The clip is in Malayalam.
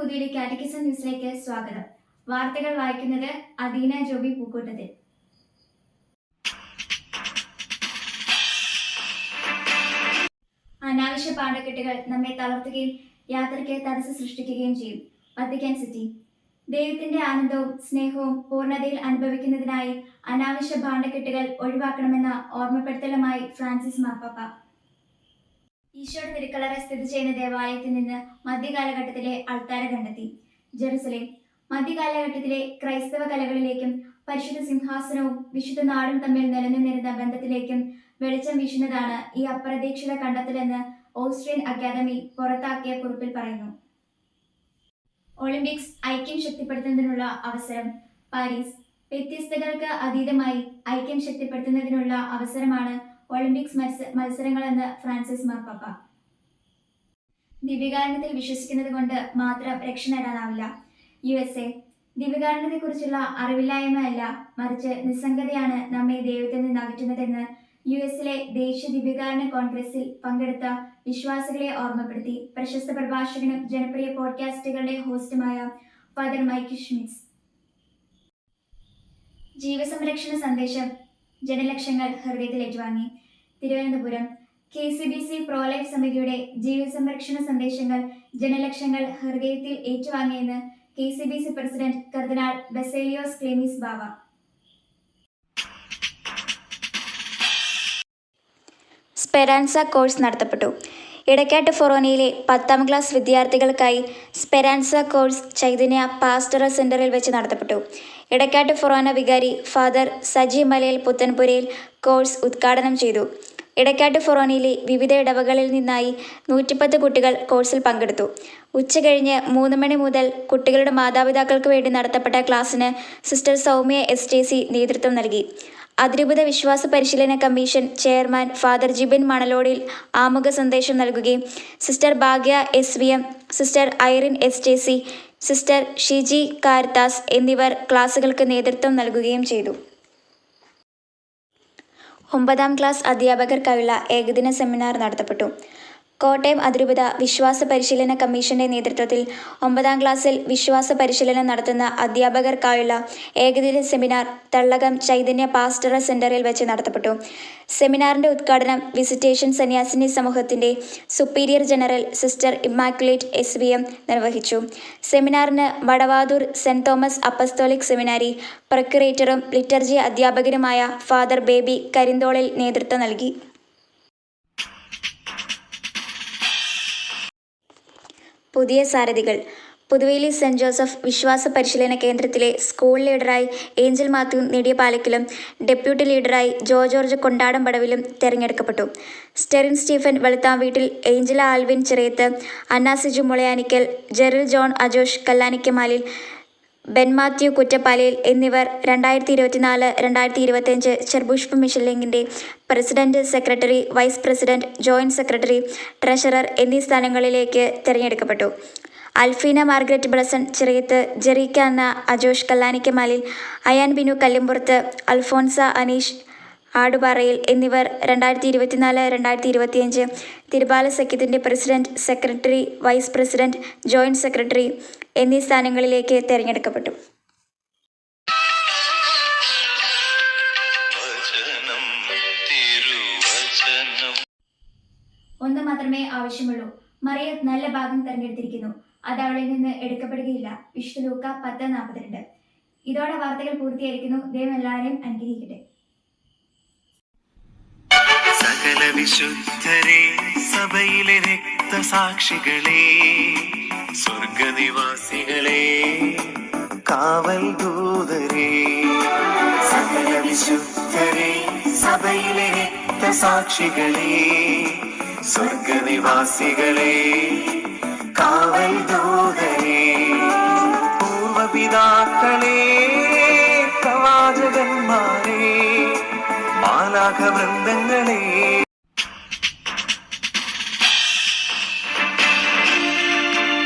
പുതിയൊരു കാറ്റക്കിസം ന്യൂസിലേക്ക് സ്വാഗതം. വാർത്തകൾ വായിക്കുന്നത് അദീന ജോബി പൂക്കോട്ടത്തിൽ. അനാവശ്യ പാണ്ടക്കെട്ടുകൾ നമ്മെ തളർത്തുകയും യാത്രയ്ക്ക് തടസ്സം സൃഷ്ടിക്കുകയും ചെയ്യും. Vatican city. ദൈവത്തിന്റെ ആനന്ദവും സ്നേഹവും പൂർണ്ണതയിൽ അനുഭവിക്കുന്നതിനായി അനാവശ്യ പാണ്ടക്കെട്ടുകൾ ഒഴിവാക്കണമെന്ന ഓർമ്മപ്പെടുത്തലുമായി ഫ്രാൻസിസ് മാർപ്പാപ്പ. ഈശോയുടെ തിരുക്കളറ സ്ഥിതി ചെയ്യുന്ന ദേവാലയത്തിൽ നിന്ന് മധ്യകാലഘട്ടത്തിലെ അൾത്താര കണ്ടെത്തി. ജെറുസലേം. മധ്യകാലഘട്ടത്തിലെ ക്രൈസ്തവ കലകളിലേക്കും പരിശുദ്ധ സിംഹാസനവും വിശുദ്ധ നാടും തമ്മിൽ നിലനിന്നിരുന്ന ബന്ധത്തിലേക്കും വെളിച്ചം വീശുന്നതാണ് ഈ അപ്രതീക്ഷിത കണ്ടെത്തലെന്ന് ഓസ്ട്രിയൻ അക്കാദമി പുറത്താക്കിയ കുറിപ്പിൽ പറയുന്നു. ഒളിമ്പിക്സ് ഐക്യം ശക്തിപ്പെടുത്തുന്നതിനുള്ള അവസരം. പാരീസ്. വ്യത്യസ്തതകൾക്ക് അതീതമായി ഐക്യം ശക്തിപ്പെടുത്തുന്നതിനുള്ള അവസരമാണ് ഒളിമ്പിക്സ് മത്സരങ്ങളെന്ന് ഫ്രാൻസിസ് മാർപ്പാപ്പ. ദിവ്യകാരുണ്യത്തിൽ വിശ്വസിക്കുന്നത് കൊണ്ട് മാത്രം രക്ഷ നേടാനാവില്ല. USA. ദിവ്യകാരുണ്യത്തെക്കുറിച്ചുള്ള അറിവില്ലായ്മയല്ല, മറിച്ച് നിസ്സംഗതയാണ് നമ്മെ ദൈവത്തിൽ നിന്ന് അകറ്റുന്നതെന്ന് US-ലെ ദേശീയ ദിവ്യകാരുണ്യ കോൺഗ്രസിൽ പങ്കെടുത്ത വിശ്വാസികളെ ഓർമ്മപ്പെടുത്തി പ്രശസ്ത പ്രഭാഷകനും ജനപ്രിയ പോഡ്കാസ്റ്റുകളുടെ ഹോസ്റ്റുമായ ഫാദർ മൈക്കിൾ ഷ്മിറ്റ്സ്. ജീവസംരക്ഷണ സന്ദേശം ജനലക്ഷങ്ങൾ ഹൃദയത്തിൽ ഏറ്റുവാങ്ങി. തിരുവനന്തപുരം. KCBC പ്രോലൈഫ് സമിതിയുടെ ജീവസംരക്ഷണ സന്ദേശങ്ങൾ ജനലക്ഷങ്ങൾ ഹൃദയത്തിൽ ഏറ്റുവാങ്ങിയെന്ന് KCBC പ്രസിഡന്റ് കർദിനാൾ ബസേലിയോസ് ക്ലെമീസ് ബാവ. സ്പെരാൻസ കോഴ്സ് നടത്തപ്പെട്ടു. ഇടക്കാട്ട് ഫൊറോനയിലെ 10ാം ക്ലാസ് വിദ്യാർത്ഥികൾക്കായി സ്പെരാൻസ കോഴ്സ് ചൈതന്യ പാസ്റ്ററൽ സെന്ററിൽ വെച്ച് നടത്തപ്പെട്ടു. ഇടക്കാട്ട് ഫൊറോന വികാരി ഫാദർ സജി മലയിൽ പുത്തൻപുരയിൽ കോഴ്സ് ഉദ്ഘാടനം ചെയ്തു. ഇടക്കാട്ട് ഫൊറോനയിലെ വിവിധ ഇടവകളിൽ നിന്നായി 110 കുട്ടികൾ കോഴ്സിൽ പങ്കെടുത്തു. ഉച്ചകഴിഞ്ഞ് 3 മണി മുതൽ കുട്ടികളുടെ മാതാപിതാക്കൾക്ക് വേണ്ടി നടത്തപ്പെട്ട ക്ലാസ്സിന് സിസ്റ്റർ സൗമ്യ SJC നേതൃത്വം നൽകി. അതിരൂപത വിശ്വാസ പരിശീലന കമ്മീഷൻ ചെയർമാൻ ഫാദർ ജിബിൻ മണലോടിൽ ആമുഖ സന്ദേശം നൽകുകയും സിസ്റ്റർ ഭാഗ്യ SVM, sister Irene SJC, sister Shiji Caritas എന്നിവർ ക്ലാസുകൾക്ക് നേതൃത്വം നൽകുകയും ചെയ്തു. 9ാം ക്ലാസ് അധ്യാപകർക്കായുള്ള ഏകദിന സെമിനാർ നടത്തപ്പെട്ടു. കോട്ടയം അതിരൂപത വിശ്വാസ പരിശീലന കമ്മീഷന്റെ നേതൃത്വത്തിൽ 9ാം ക്ലാസ്സിൽ വിശ്വാസ പരിശീലനം നടത്തുന്ന അധ്യാപകർക്കായുള്ള ഏകദിന സെമിനാർ തള്ളകം ചൈതന്യ പാസ്റ്ററൽ സെന്ററിൽ വെച്ച് നടത്തപ്പെട്ടു. സെമിനാറിന്റെ ഉദ്ഘാടനം വിസിറ്റേഷൻ സന്യാസിനി സമൂഹത്തിന്റെ superior general sister immaculate SVM നിർവഹിച്ചു. സെമിനാറിന് വടവാതൂർ സെന്റ് തോമസ് അപ്പസ്തോലിക് സെമിനാരി പ്രൊക്യുറേറ്ററും ലിറ്റർജി അധ്യാപകനുമായ ഫാദർ ബേബി കരിന്തോളിൽ നേതൃത്വം നൽകി. പുതിയ സാരഥികൾ. പുതുവേലി സെന്റ് ജോസഫ് വിശ്വാസ പരിശീലന കേന്ദ്രത്തിലെ സ്കൂൾ ലീഡറായി ഏഞ്ചൽ മാത്യു നെടിയപാലക്കിലും ഡെപ്യൂട്ടി ലീഡറായി ജോർജ് കൊണ്ടാടംപടവിലും തെരഞ്ഞെടുക്കപ്പെട്ടു. Sterin Stephen Veluthamveettil, Angela Alvin Chirayath, Anna Siju Mulayanickal, Jeril John Ajosh Kallanikkamalil, Ben Mathew Kuttappalayil എന്നിവർ 2024-2025 ചെറുപുഷ്പ മിഷൻ ലീഗിൻ്റെ president, secretary, vice president, joint secretary, treasurer എന്നീ സ്ഥാനങ്ങളിലേക്ക് തിരഞ്ഞെടുക്കപ്പെട്ടു. അൽഫീന മാർഗ്രറ്റ് ബ്ലസൺ ചിറയത്ത്, ജെറീക്ക അന്ന അജോഷ് കല്ലാനിക്കമാലിൽ, അയാൻ ബിനു കല്ലുംപുറത്ത്, അൽഫോൻസ അനീഷ് ആടുപാറയിൽ എന്നിവർ 2024-2025 തിരുബാല സഖ്യത്തിൻ്റെ president, secretary, vice president, joint secretary എന്നീ സ്ഥാനങ്ങളിലേക്ക് തിരഞ്ഞെടുക്കപ്പെട്ടു. ഒന്ന് മാത്രമേ ആവശ്യമുള്ളൂ. മറിയം നല്ല ഭാഗം തെരഞ്ഞെടുത്തിരിക്കുന്നു, അത് അവളിൽ നിന്ന് എടുക്കപ്പെടുകയില്ല. വിശുദ്ധ ലൂക്ക 10:42. ഇതോടെ വാർത്തകൾ പൂർത്തിയായിരിക്കുന്നു. ദൈവം എല്ലാവരെയും അനുഗ്രഹിക്കട്ടെ. സകല വിശുദ്ധരെ, സഭയിലെ രക്തസാക്ഷികളെ, സ്വർഗനിവാസികളെ, കാവൽ ദൂതരെ. സകല വിശുദ്ധരെ, സഭയിലെ രക്തസാക്ഷികളെ, സ്വർഗനിവാസികളെ, കാവൽ ദൂതരെ. പൂർവപിതാക്കളെ, പ്രവാചകന്മാരെ, മാലാഖവൃന്ദങ്ങളെ.